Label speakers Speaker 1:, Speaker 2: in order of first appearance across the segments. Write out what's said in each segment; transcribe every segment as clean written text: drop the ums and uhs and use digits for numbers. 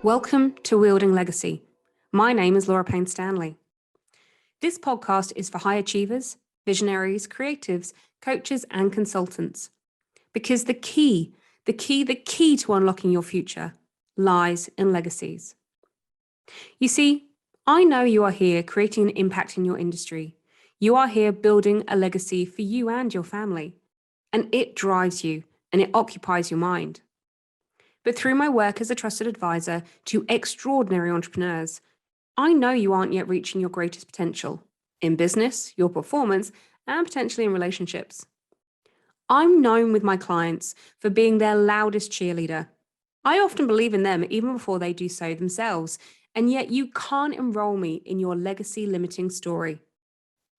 Speaker 1: Welcome to Wielding Legacy. My name is Laura Payne-Stanley. This podcast is for high achievers, visionaries, creatives, coaches, and consultants. Because the key to unlocking your future lies in legacies. You see, I know you are here creating an impact in your industry. You are here building a legacy for you and your family. And it drives you and it occupies your mind. But through my work as a trusted advisor to extraordinary entrepreneurs, I know you aren't yet reaching your greatest potential in business, your performance, and potentially in relationships. I'm known with my clients for being their loudest cheerleader. I often believe in them even before they do so themselves, and yet you can't enroll me in your legacy limiting story.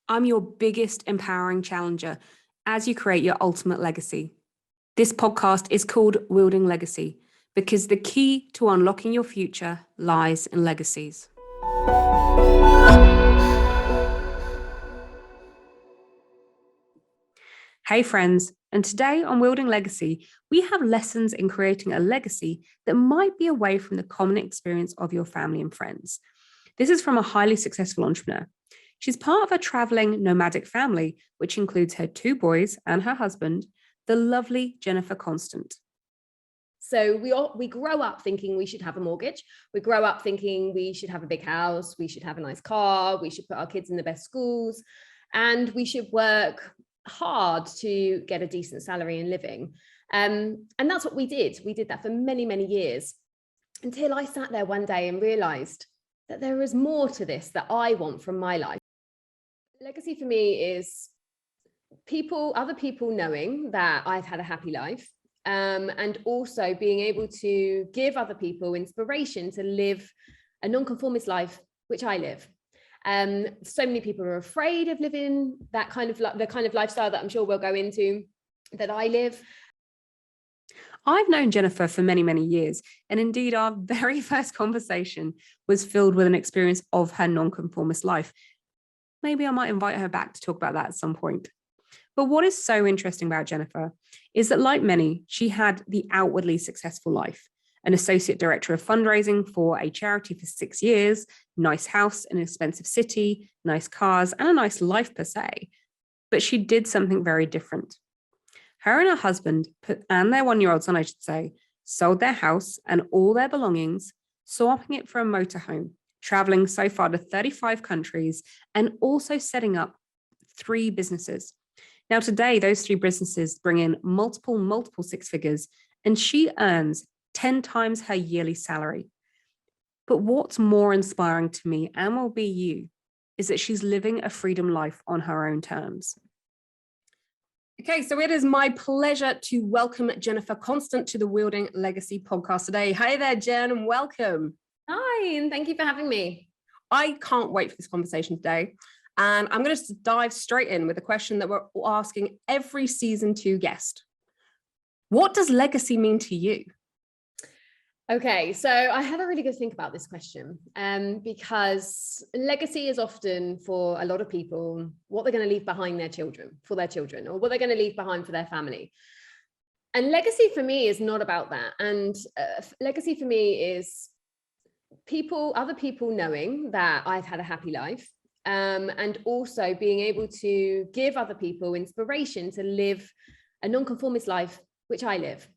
Speaker 1: I'm your biggest empowering challenger as you create your ultimate legacy. This podcast is called Wielding Legacy, because the key to unlocking your future lies in legacies. Hey friends, and today on Wielding Legacy, we have lessons in creating a legacy that might be away from the common experience of your family and friends. This is from a highly successful entrepreneur. She's part of a traveling nomadic family, which includes her 2 boys and her husband, the lovely Jennifer Constant.
Speaker 2: So we grow up thinking we should have a mortgage. We grow up thinking we should have a big house. We should have a nice car. We should put our kids in the best schools. And we should work hard to get a decent salary and living. And that's what we did. We did that for many, many years until I sat there one day and realized that there is more to this that I want from my life. Legacy for me is other people knowing that I've had a happy life. And also being able to give other people inspiration to live a nonconformist life, which I live. So many people are afraid of living that the kind of lifestyle that I'm sure we'll go into that I live.
Speaker 1: I've known Jennifer for many, many years, and indeed our very first conversation was filled with an experience of her nonconformist life. Maybe I might invite her back to talk about that at some point. But what is so interesting about Jennifer is that, like many, she had the outwardly successful life. An associate director of fundraising for a charity for 6 years, nice house in an expensive city, nice cars, and a nice life per se. But she did something very different. Her and her husband, and their 1-year-old son, I should say, sold their house and all their belongings, swapping it for a motorhome, traveling so far to 35 countries, and also setting up 3 businesses. Now, today, those 3 businesses bring in multiple 6 figures, and she earns 10 times her yearly salary. But what's more inspiring to me, and will be you, is that she's living a freedom life on her own terms. Okay, so it is my pleasure to welcome Jennifer Constant to the Wielding Legacy podcast today. Hi there, Jen, and welcome.
Speaker 2: Hi, and thank you for having me.
Speaker 1: I can't wait for this conversation today. And I'm going to dive straight in with a question that we're asking every season 2 guest. What does legacy mean to you?
Speaker 2: Okay, so I had a really good think about this question because legacy is often for a lot of people what they're going to leave behind for their children, or what they're going to leave behind for their family. And legacy for me is not about that. And legacy for me is other people knowing that I've had a happy life. And also being able to give other people inspiration to live a nonconformist life, which I live.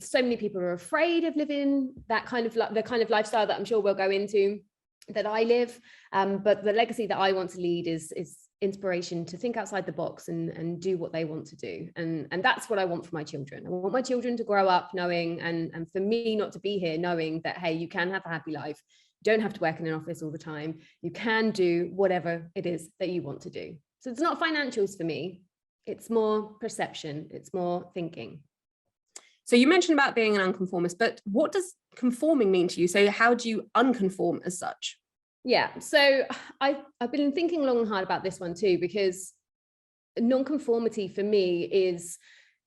Speaker 2: So many people are afraid of living that the kind of lifestyle that I'm sure we'll go into that I live. But the legacy that I want to lead is inspiration to think outside the box and do what they want to do. And that's what I want for my children. I want my children to grow up knowing, and for me not to be here knowing that, hey, you can have a happy life. You don't have to work in an office all the time. You can do whatever it is that you want to do. So it's not financials for me. It's more perception. It's more thinking.
Speaker 1: So you mentioned about being an unconformist, but what does conforming mean to you? So how do you unconform as such?
Speaker 2: Yeah, so I've been thinking long and hard about this one too, because nonconformity for me is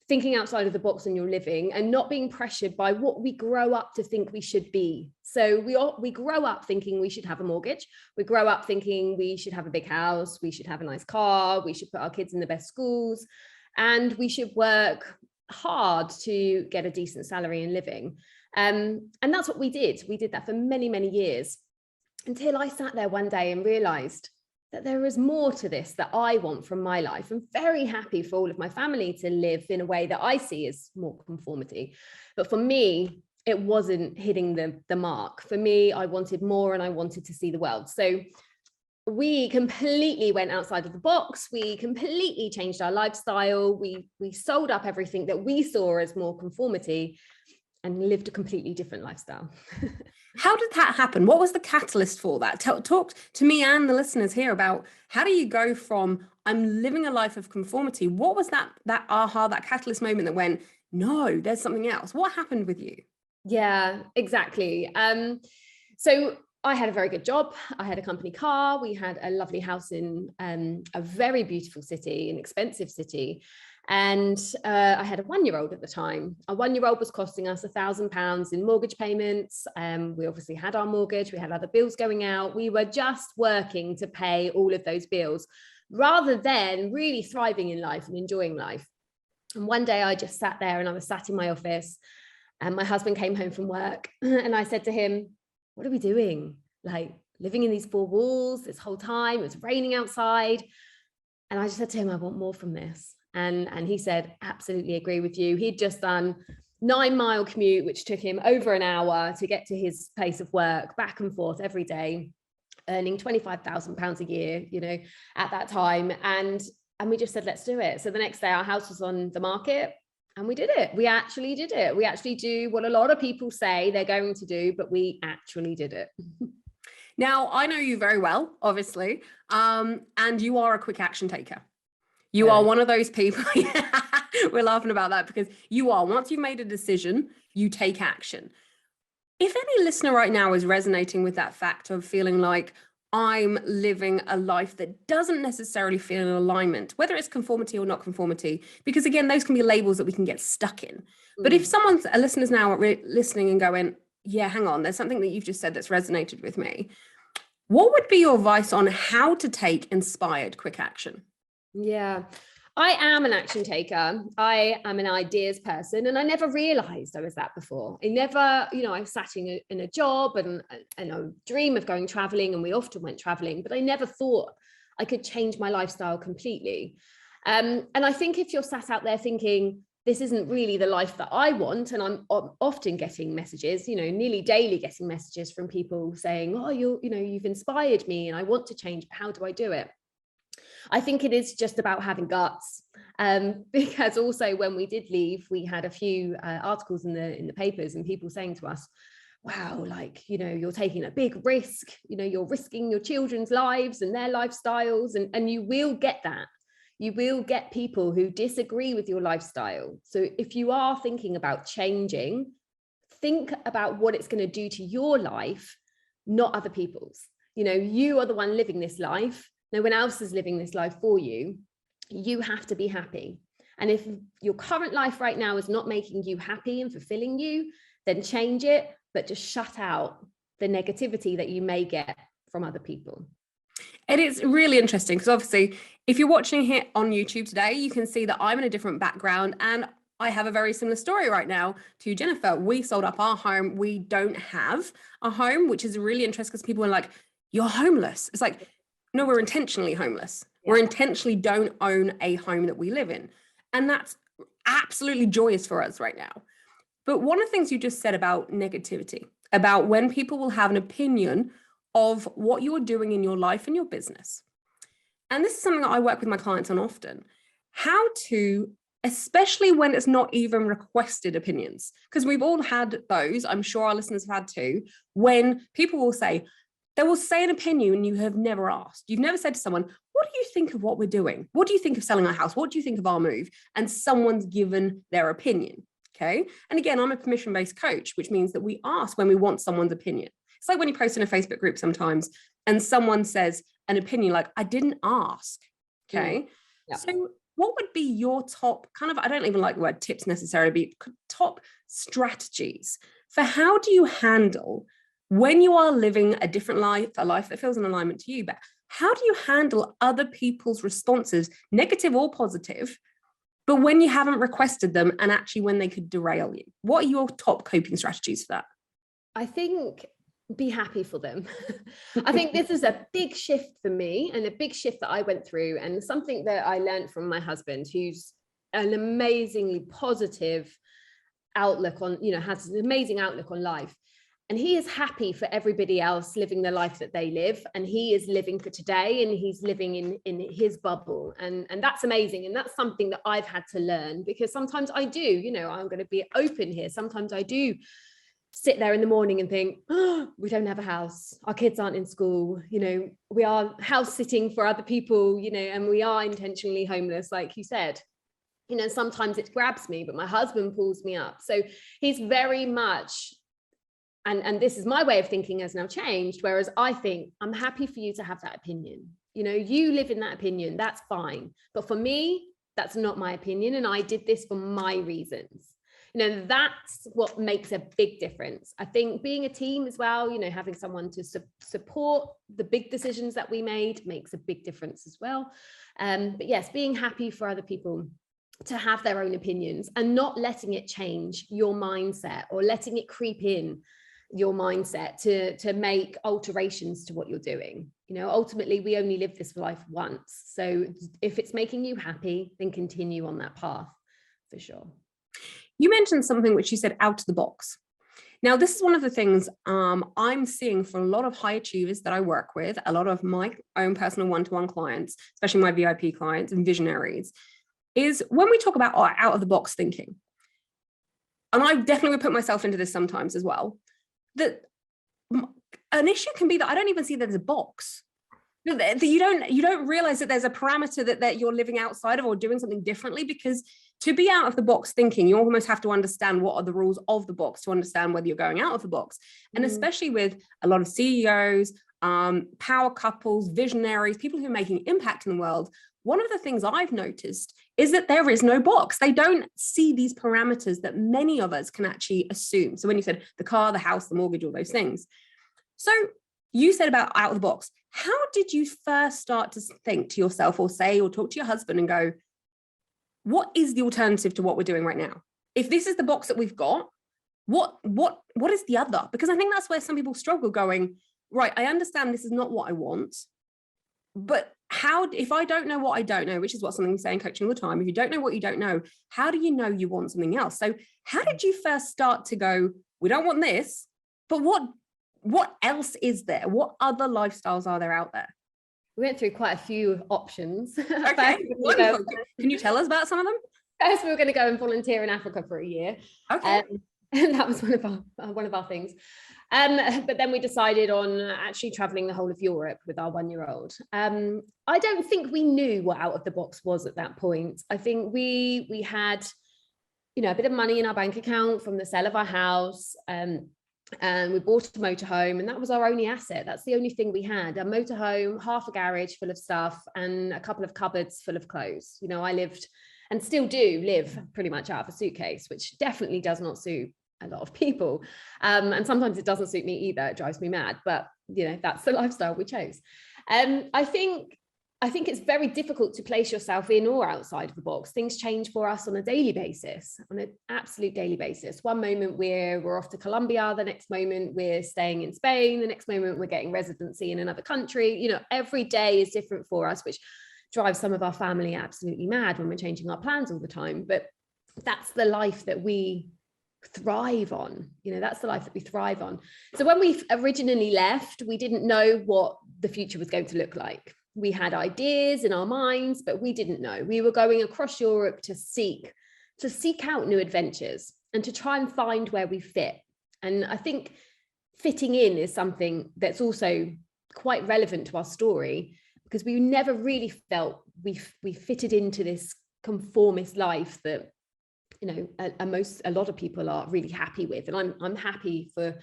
Speaker 2: thinking outside of the box in your living and not being pressured by what we grow up to think we should be. So we grow up thinking we should have a mortgage. We grow up thinking we should have a big house. We should have a nice car. We should put our kids in the best schools, and we should work hard to get a decent salary and living. And that's what we did. We did that for many, many years, until I sat there one day and realized that there is more to this that I want from my life. I'm very happy for all of my family to live in a way that I see as more conformity. But for me, it wasn't hitting the mark. For me, I wanted more and I wanted to see the world. So we completely went outside of the box. We completely changed our lifestyle. We sold up everything that we saw as more conformity and lived a completely different lifestyle.
Speaker 1: How did that happen? What was the catalyst for that? Talk to me and the listeners here about how do you go from I'm living a life of conformity. What was that aha, that catalyst moment that went, no, there's something else? What happened with you?
Speaker 2: Yeah, exactly. So I had a very good job. I had a company car. We had a lovely house in a very beautiful city, an expensive city. And I had a 1-year-old at the time. A 1-year-old was costing us £1,000 in mortgage payments. We obviously had our mortgage. We had other bills going out. We were just working to pay all of those bills rather than really thriving in life and enjoying life. And one day I just sat there and I was sat in my office and my husband came home from work and I said to him, what are we doing? Like living in these 4 walls this whole time, it was raining outside. And I just said to him, I want more from this. And he said, absolutely agree with you. He'd just done 9-mile commute, which took him over an hour to get to his place of work, back and forth every day, earning £25,000 a year, you know, at that time. And we just said, let's do it. So the next day our house was on the market and we did it. We actually did it. We actually do what a lot of people say they're going to do, but we actually did it.
Speaker 1: Now, I know you very well, obviously, and you are a quick action taker. You are one of those people. We're laughing about that because you are. Once you've made a decision, you take action. If any listener right now is resonating with that fact of feeling like I'm living a life that doesn't necessarily feel in alignment, whether it's conformity or not conformity, because again, those can be labels that we can get stuck in. But if a listener's now listening and going, yeah, hang on, there's something that you've just said that's resonated with me. What would be your advice on how to take inspired quick action?
Speaker 2: Yeah, I am an action taker. I am an ideas person, and I never realized I was that before. I never, you know, I sat in a job and a dream of going traveling, and we often went traveling, but I never thought I could change my lifestyle completely. And I think if you're sat out there thinking, this isn't really the life that I want, and I'm often getting messages, you know, nearly daily getting messages from people saying, oh, you've inspired me and I want to change, but how do I do it? I think it is just about having guts, because also when we did leave, we had a few articles in the papers and people saying to us, wow, like, you know, you're taking a big risk, you know, you're risking your children's lives and their lifestyles, and you will get that. You will get people who disagree with your lifestyle. So if you are thinking about changing, think about what it's going to do to your life, not other people's. You know, you are the one living this life. No one else is living this life for you. You have to be happy. And if your current life right now is not making you happy and fulfilling you, then change it, but just shut out the negativity that you may get from other people.
Speaker 1: It is really interesting because obviously if you're watching here on YouTube today, you can see that I'm in a different background and I have a very similar story right now to Jennifer. We sold up our home. We don't have a home, which is really interesting because people are like, you're homeless. It's like, no, we're intentionally homeless. Yeah. We're intentionally don't own a home that we live in. And that's absolutely joyous for us right now. But one of the things you just said about negativity, about when people will have an opinion of what you're doing in your life and your business. And this is something that I work with my clients on often. How to, especially when it's not even requested opinions, because we've all had those, I'm sure our listeners have had too, when people will say, they will say an opinion you have never asked. You've never said to someone, what do you think of what we're doing? What do you think of selling our house? What do you think of our move? And someone's given their opinion, okay? And again, I'm a permission-based coach, which means that we ask when we want someone's opinion. It's like when you post in a Facebook group sometimes and someone says an opinion like, I didn't ask, okay? Yeah. So what would be your top kind of, I don't even like the word tips necessarily, but top strategies for how do you handle when you are living a different life, a life that feels in alignment to you, but how do you handle other people's responses, negative or positive, but when you haven't requested them and actually when they could derail you? What are your top coping strategies for that?
Speaker 2: I think be happy for them. I think this is a big shift for me, and a big shift that I went through, and something that I learned from my husband, who's an amazingly positive outlook on, has an amazing outlook on life. And he is happy for everybody else living the life that they live. And he is living for today, and he's living in his bubble. And that's amazing. And that's something that I've had to learn, because sometimes I do, I'm going to be open here. Sometimes I do sit there in the morning and think, oh, we don't have a house. Our kids aren't in school. We are house sitting for other people, and we are intentionally homeless, like you said. Sometimes it grabs me, but my husband pulls me up. So he's very much, and this is my way of thinking has now changed, whereas I think I'm happy for you to have that opinion. You live in that opinion, that's fine. But for me, that's not my opinion. And I did this for my reasons. That's what makes a big difference. I think being a team as well, having someone to support the big decisions that we made makes a big difference as well. But yes, being happy for other people to have their own opinions and not letting it change your mindset or letting it creep in your mindset to make alterations to what you're doing. Ultimately, we only live this life once. So if it's making you happy, then continue on that path for sure.
Speaker 1: You mentioned something which you said, out of the box. Now, this is one of the things I'm seeing for a lot of high achievers that I work with, a lot of my own personal one-to-one clients, especially my VIP clients and visionaries, is when we talk about our out of the box thinking. And I definitely would put myself into this sometimes as well, that an issue can be that I don't even see that as a box. That you don't realize that there's a parameter that you're living outside of or doing something differently, because to be out of the box thinking, you almost have to understand what are the rules of the box to understand whether you're going out of the box. And especially with a lot of CEOs, power couples, visionaries, people who are making impact in the world, one of the things I've noticed is that there is no box. They don't see these parameters that many of us can actually assume. So when you said the car, the house, the mortgage, all those things. So you said about out of the box. How did you first start to think to yourself or say or talk to your husband and go, what is the alternative to what we're doing right now? If this is the box that we've got, what is the other? Because I think that's where some people struggle, going, right, I understand this is not what I want, but how, if I don't know what I don't know, which is what something you say in coaching all the time, if you don't know what you don't know, how do you know you want something else? So how did you first start to go, we don't want this, but what else is there? What other lifestyles are there out there?
Speaker 2: We went through quite a few options.
Speaker 1: Okay, wonderful. Can you tell us about some of them?
Speaker 2: First, we were going to go and volunteer in Africa for a year.
Speaker 1: Okay.
Speaker 2: And that was one of our things. But then we decided on actually traveling the whole of Europe with our 1-year-old. I don't think we knew what out of the box was at that point. I think we had, a bit of money in our bank account from the sale of our house. And we bought a motorhome, and that was our only asset. That's the only thing we had: a motorhome, half a garage full of stuff, and a couple of cupboards full of clothes. I lived, and still do live, pretty much out of a suitcase, which definitely does not suit a lot of people. And sometimes it doesn't suit me either. It drives me mad, but that's the lifestyle we chose. I think it's very difficult to place yourself in or outside of the box. Things change for us on a daily basis, on an absolute daily basis. One moment we're off to Colombia, the next moment we're staying in Spain, the next moment we're getting residency in another country. Every day is different for us, which drives some of our family absolutely mad when we're changing our plans all the time. But that's the life that we thrive on. That's the life that we thrive on. So when we originally left, we didn't know what the future was going to look like. We had ideas in our minds, but we didn't know. We were going across Europe to seek out new adventures and to try and find where we fit. And I think fitting in is something that's also quite relevant to our story, because we never really felt we fitted into this conformist life that a lot of people are really happy with. And I'm happy for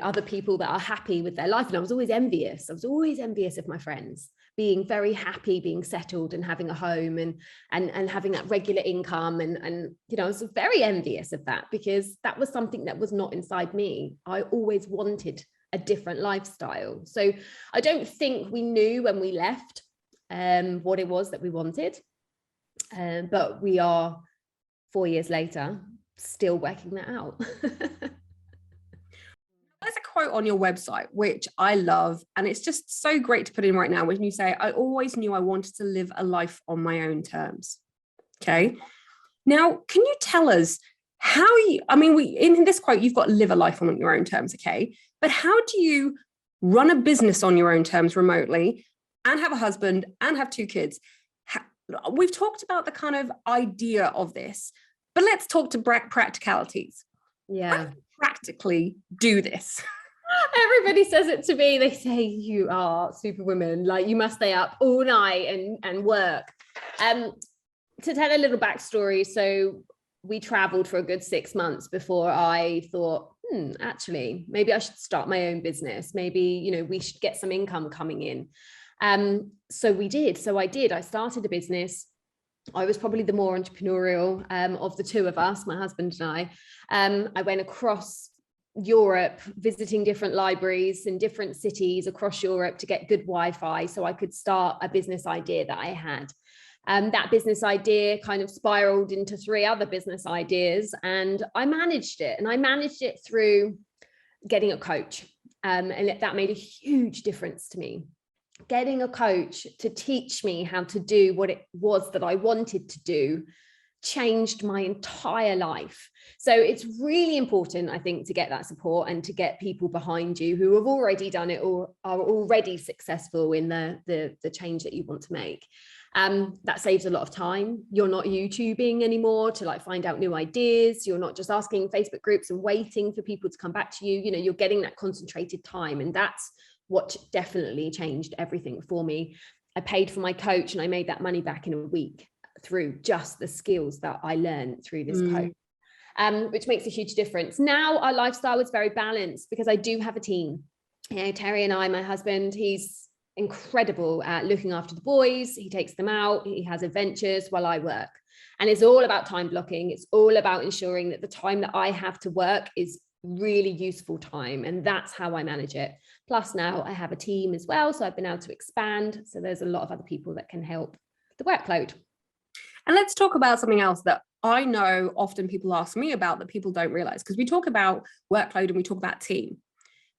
Speaker 2: other people that are happy with their life. And I was always envious of my friends being very happy, being settled and having a home and having that regular income. And I was very envious of that, because that was something that was not inside me. I always wanted a different lifestyle. So I don't think we knew when we left what it was that we wanted. But we are 4 years later still working that out.
Speaker 1: There's a quote on your website, which I love, and it's just so great to put in right now when you say, I always knew I wanted to live a life on my own terms. Okay. Now, can you tell us how you, I mean, in this quote, you've got live a life on your own terms. Okay. But how do you run a business on your own terms remotely and have a husband and have 2 kids? We've talked about the kind of idea of this, but let's talk to practicalities.
Speaker 2: Yeah.
Speaker 1: Practically do this.
Speaker 2: Everybody says it to me. They say, you are superwoman, like you must stay up all night and work. To tell a little backstory, so we traveled for a good 6 months before I thought, actually, maybe I should start my own business. Maybe, you know, we should get some income coming in. So we did. So I started a business. I was probably the more entrepreneurial of the 2 of us, my husband and I. I went across Europe, visiting different libraries in different cities across Europe to get good Wi-Fi so I could start a business idea that I had. That business idea kind of spiraled into 3 other business ideas, and I managed it. And I managed it through getting a coach. And that made a huge difference to me. Getting a coach to teach me how to do what it was that I wanted to do changed my entire life. So it's really important, I think, to get that support and to get people behind you who have already done it or are already successful in the change that you want to make. That saves a lot of time. You're not YouTubing anymore to like find out new ideas. You're not just asking Facebook groups and waiting for people to come back to you. You know, you're getting that concentrated time, and that's what definitely changed everything for me. I paid for my coach and I made that money back in a week through just the skills that I learned through this coach, which makes a huge difference. Now our lifestyle is very balanced because I do have a team. You know, Terry and I, my husband, he's incredible at looking after the boys. He takes them out, he has adventures while I work. And it's all about time blocking. It's all about ensuring that the time that I have to work is really useful time. And that's how I manage it. Plus now I have a team as well. So I've been able to expand. So there's a lot of other people that can help the workload.
Speaker 1: And let's talk about something else that I know often people ask me about that people don't realize, because we talk about workload and we talk about team.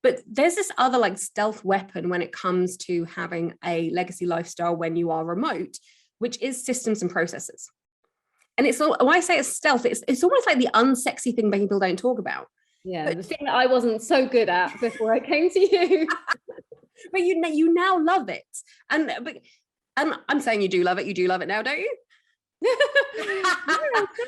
Speaker 1: But there's this other like stealth weapon when it comes to having a legacy lifestyle when you are remote, which is systems and processes. And it's all, when I say it's stealth, it's almost like the unsexy thing that people don't talk about.
Speaker 2: Yeah, but the thing that I wasn't so good at before I came to you.
Speaker 1: But you now love it. And I'm saying you do love it now, don't you? Yeah,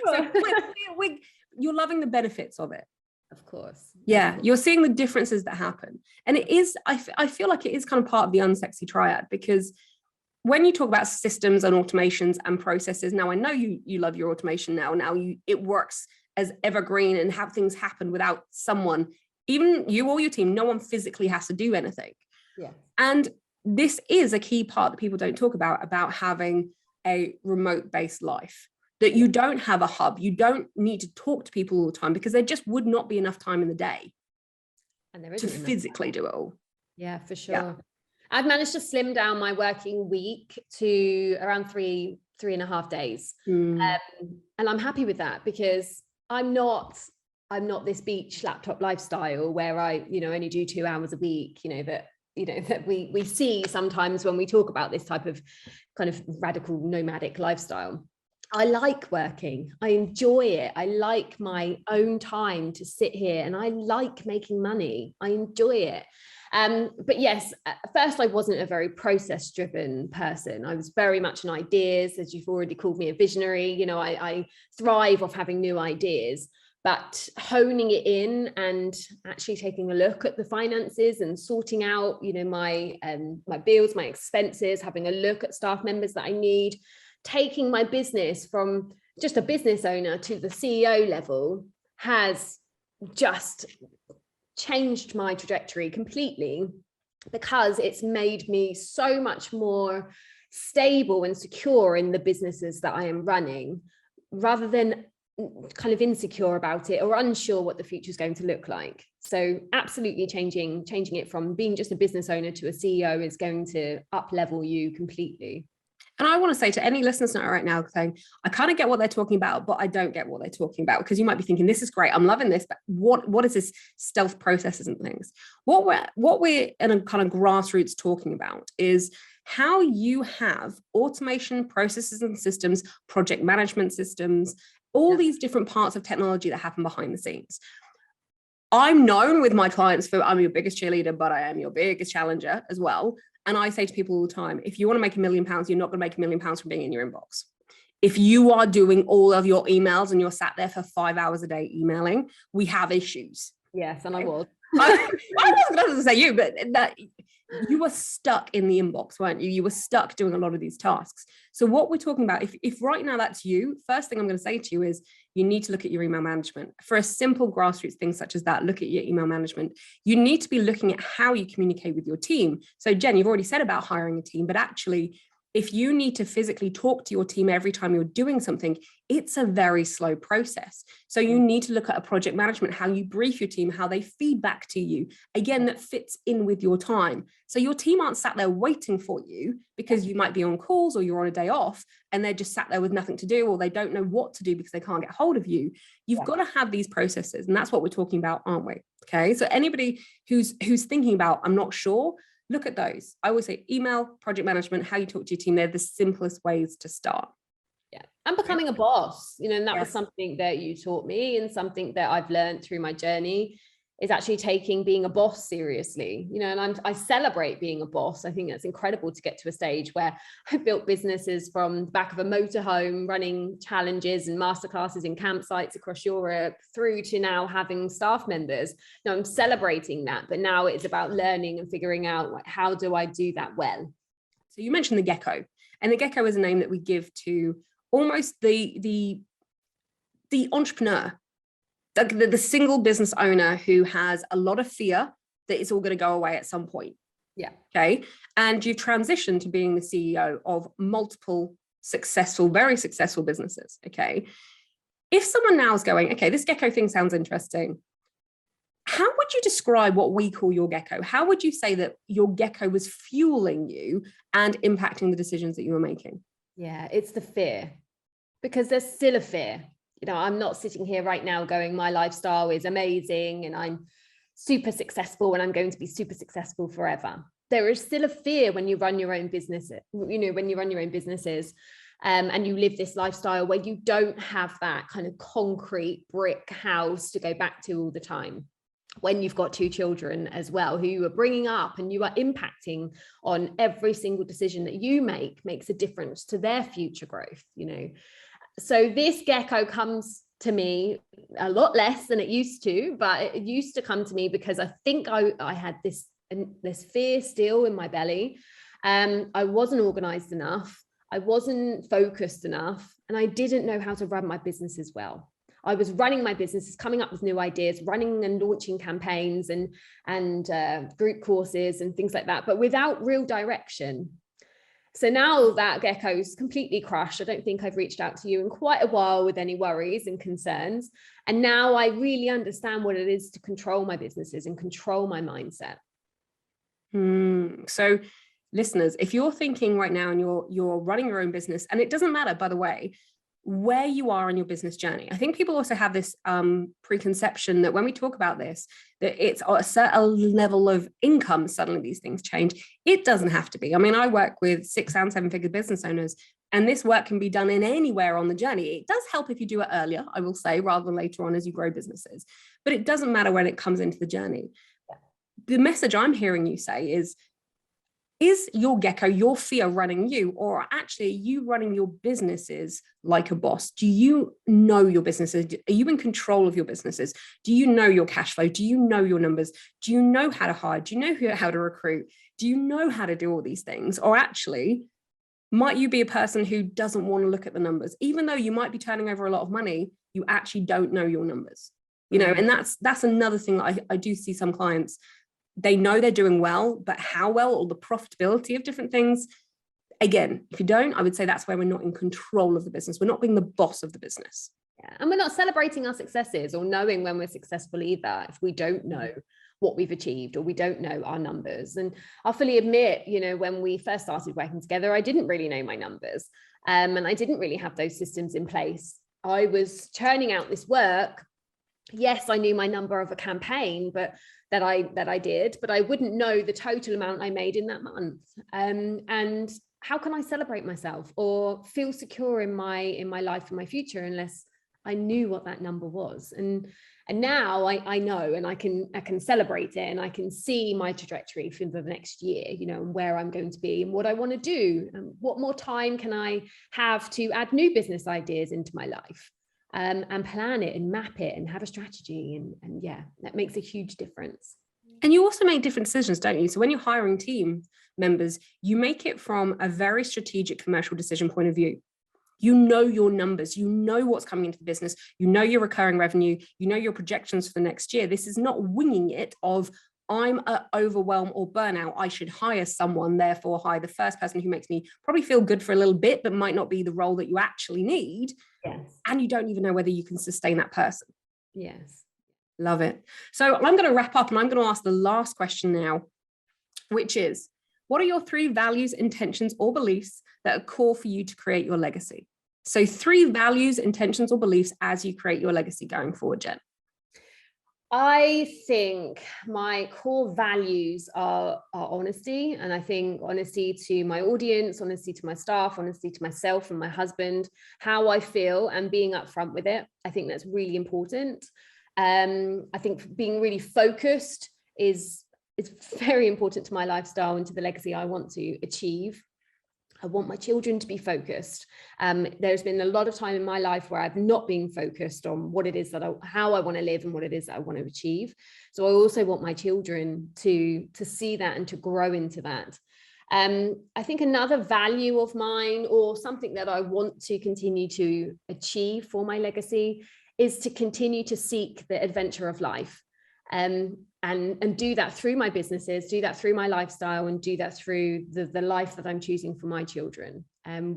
Speaker 1: sure. So you're loving the benefits of it.
Speaker 2: Of course.
Speaker 1: Yeah, you're seeing the differences that happen. And it is, I feel like it is kind of part of the unsexy triad, because when you talk about systems and automations and processes, now I know you love your automation now it works as evergreen and have things happen without someone, even you or your team, no one physically has to do anything.
Speaker 2: Yeah.
Speaker 1: And this is a key part that people don't talk about having a remote based life, that you don't have a hub. You don't need to talk to people all the time because there just would not be enough time in the day
Speaker 2: and there
Speaker 1: to physically do it all.
Speaker 2: Yeah, for sure.
Speaker 1: Yeah.
Speaker 2: I've managed to slim down my working week to around 3.5 days. And I'm happy with that because I'm not this beach laptop lifestyle where I, only do 2 hours a week, that we see sometimes when we talk about this type of kind of radical nomadic lifestyle. I like working. I enjoy it. I like my own time to sit here and I like making money. I enjoy it. But yes, at first I wasn't a very process driven person. I was very much an ideas, as you've already called me a visionary. I thrive off having new ideas, but honing it in and actually taking a look at the finances and sorting out, my bills, my expenses, having a look at staff members that I need, taking my business from just a business owner to the CEO level has just changed my trajectory completely, because it's made me so much more stable and secure in the businesses that I am running, rather than kind of insecure about it or unsure what the future is going to look like. So absolutely changing it from being just a business owner to a CEO is going to up level you completely.
Speaker 1: And I want to say to any listeners right now saying, I kind of get what they're talking about, but I don't get what they're talking about, because you might be thinking, this is great, I'm loving this, but what is this stealth processes and things? What we're in a kind of grassroots talking about is how you have automation processes and systems, project management systems, all these different parts of technology that happen behind the scenes. I'm known with my clients for, I'm your biggest cheerleader, but I am your biggest challenger as well. And I say to people all the time, if you want to make £1 million, you're not going to make £1 million from being in your inbox. If you are doing all of your emails and you're sat there for 5 hours a day emailing, we have issues.
Speaker 2: Yes, and I was.
Speaker 1: I wasn't going to say you, but that you were stuck in the inbox, weren't you? You were stuck doing a lot of these tasks. So what we're talking about, if right now that's you, first thing I'm going to say to you is you need to look at your email management. For a simple grassroots thing such as that, look at your email management. You need to be looking at how you communicate with your team. So Jen, you've already said about hiring a team, but actually, if you need to physically talk to your team every time you're doing something, it's a very slow process. So you need to look at a project management, how you brief your team, how they feed back to you. Again, that fits in with your time. So your team aren't sat there waiting for you because you might be on calls or you're on a day off and they're just sat there with nothing to do, or they don't know what to do because they can't get hold of you. You've got to have these processes, and that's what we're talking about, aren't we? Okay. So anybody who's thinking about, I'm not sure, look at those. I always say email, project management, how you talk to your team. They're the simplest ways to start.
Speaker 2: Yeah. And becoming a boss, and that was something that you taught me, and something that I've learned through my journey is actually taking being a boss seriously, and I celebrate being a boss. I think that's incredible to get to a stage where I built businesses from the back of a motorhome, running challenges and masterclasses in campsites across Europe, through to now having staff members. Now I'm celebrating that, but now it's about learning and figuring out, how do I do that well?
Speaker 1: So you mentioned the Gecko, and the Gecko is a name that we give to almost the entrepreneur, the single business owner who has a lot of fear that it's all going to go away at some point.
Speaker 2: Yeah.
Speaker 1: Okay. And you've transitioned to being the CEO of multiple successful, very successful businesses. Okay. If someone now is going, okay, this Gecko thing sounds interesting, how would you describe what we call your Gecko? How would you say that your Gecko was fueling you and impacting the decisions that you were making?
Speaker 2: Yeah, it's the fear, because there's still a fear. I'm not sitting here right now going, my lifestyle is amazing and I'm super successful and I'm going to be super successful forever. There is still a fear when you run your own business, when you run your own businesses, and you live this lifestyle where you don't have that kind of concrete brick house to go back to all the time. When you've got 2 children as well, who you are bringing up and you are impacting on every single decision that you make, makes a difference to their future growth, So this Gecko comes to me a lot less than it used to, but it used to come to me because I think I had this fear still in my belly. I wasn't organized enough. I wasn't focused enough, and I didn't know how to run my business as well. I was running my businesses, coming up with new ideas, running and launching campaigns and group courses and things like that, but without real direction. So now that Gecko's completely crushed, I don't think I've reached out to you in quite a while with any worries and concerns. And now I really understand what it is to control my businesses and control my mindset.
Speaker 1: So listeners, if you're thinking right now and you're running your own business, and it doesn't matter, by the way, where you are in your business journey. I think people also have this preconception that when we talk about this, that it's a certain level of income, suddenly these things change. It doesn't have to be. I mean, I work with 6 and 7-figure business owners, and this work can be done in anywhere on the journey. It does help if you do it earlier, I will say, rather than later on as you grow businesses, but it doesn't matter when it comes into the journey. The message I'm hearing you say is your Gecko, your fear running you, or actually you running your businesses like a boss? Do you know your businesses? Are you in control of your businesses? Do you know your cash flow? Do you know your numbers? Do you know how to hire? Do you know how to recruit? Do you know how to do all these things? Or actually, might you be a person who doesn't want to look at the numbers? Even though you might be turning over a lot of money, you actually don't know your numbers, and that's another thing that I do see some clients. They know they're doing well, but how well, or the profitability of different things. Again, if you don't, I would say that's where we're not in control of the business. We're not being the boss of the business.
Speaker 2: Yeah. And we're not celebrating our successes or knowing when we're successful either, if we don't know what we've achieved, or we don't know our numbers. And I'll fully admit, when we first started working together, I didn't really know my numbers. And I didn't really have those systems in place. I was churning out this work. Yes, I knew my number of a campaign, but that I did, but I wouldn't know the total amount I made in that month. And how can I celebrate myself or feel secure in my life and my future unless I knew what that number was? And now I know, and I can celebrate it, and I can see my trajectory for the next year, and where I'm going to be and what I want to do, and what more time can I have to add new business ideas into my life. And plan it and map it and have a strategy. And yeah, that makes a huge difference.
Speaker 1: And you also make different decisions, don't you? So when you're hiring team members, you make it from a very strategic commercial decision point of view. You know your numbers, you know what's coming into the business, you know your recurring revenue, you know your projections for the next year. This is not winging it of, I'm overwhelmed or burnout, I should hire someone, therefore hire the first person who makes me probably feel good for a little bit, but might not be the role that you actually need.
Speaker 2: Yes.
Speaker 1: And you don't even know whether you can sustain that person.
Speaker 2: Yes.
Speaker 1: Love it. So I'm going to wrap up, and I'm going to ask the last question now, which is, what are your 3 values, intentions, or beliefs that are core for you to create your legacy? So 3 values, intentions, or beliefs as you create your legacy going forward, Jen.
Speaker 2: I think my core values are honesty. And I think honesty to my audience, honesty to my staff, honesty to myself and my husband, how I feel, and being upfront with it. I think that's really important. I think being really focused is very important to my lifestyle and to the legacy I want to achieve. I want my children to be focused. There's been a lot of time in my life where I've not been focused on what it is how I want to live and what it is that I want to achieve. So I also want my children to see that and to grow into that. I think another value of mine, or something that I want to continue to achieve for my legacy, is to continue to seek the adventure of life. And do that through my businesses, do that through my lifestyle, and do that through the life that I'm choosing for my children.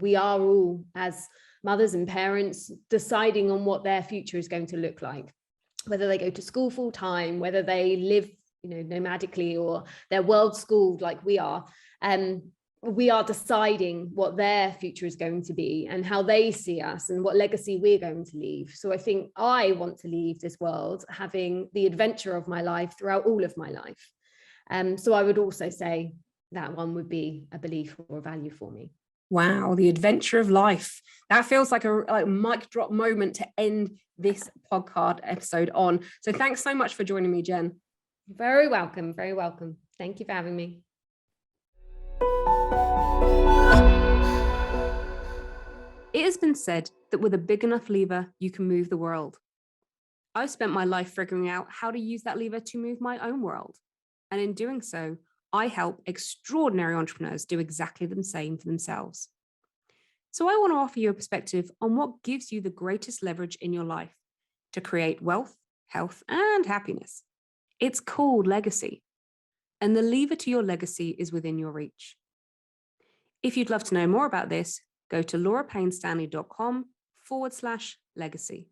Speaker 2: We are all, as mothers and parents, deciding on what their future is going to look like, whether they go to school full time, whether they live, nomadically, or they're world schooled like we are. We are deciding what their future is going to be and how they see us and what legacy we're going to leave. So I think I want to leave this world having the adventure of my life throughout all of my life. So I would also say that one would be a belief or a value for me.
Speaker 1: Wow, the adventure of life. That feels like a mic drop moment to end this podcast episode on. So thanks so much for joining me, Jen.
Speaker 2: Very welcome. Very welcome. Thank you for having me.
Speaker 1: It has been said that with a big enough lever, you can move the world. I've spent my life figuring out how to use that lever to move my own world. And in doing so, I help extraordinary entrepreneurs do exactly the same for themselves. So I want to offer you a perspective on what gives you the greatest leverage in your life to create wealth, health, and happiness. It's called legacy. And the lever to your legacy is within your reach. If you'd love to know more about this, go to laurapaynestanley.com/legacy.